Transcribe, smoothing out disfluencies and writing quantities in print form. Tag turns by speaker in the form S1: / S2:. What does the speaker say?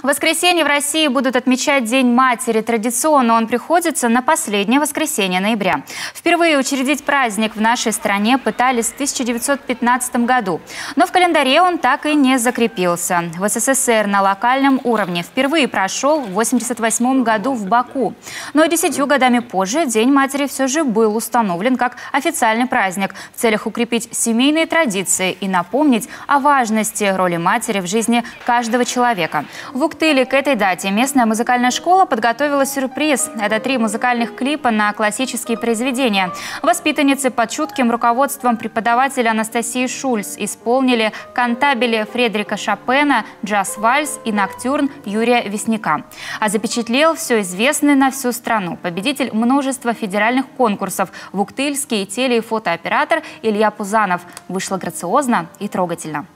S1: В воскресенье в России будут отмечать День матери. Традиционно он приходится на последнее воскресенье ноября. Впервые учредить праздник в нашей стране пытались в 1915 году. Но в календаре он так и не закрепился. В СССР на локальном уровне впервые прошел в 1988 году в Баку. Но 10 годами позже День матери все же был установлен как официальный праздник в целях укрепить семейные традиции и напомнить о важности роли матери в жизни каждого человека. В Уктыле к этой дате местная музыкальная школа подготовила сюрприз. Это 3 музыкальных клипа на классические произведения. Воспитанницы под чутким руководством преподавателя Анастасии Шульц исполнили кантабели Фредерика Шопена, джаз-вальс и ноктюрн Юрия Весняка. А запечатлел все известный на всю страну победитель множества федеральных конкурсов в Уктыльский теле- и фотооператор Илья Пузанов. Вышло грациозно и трогательно.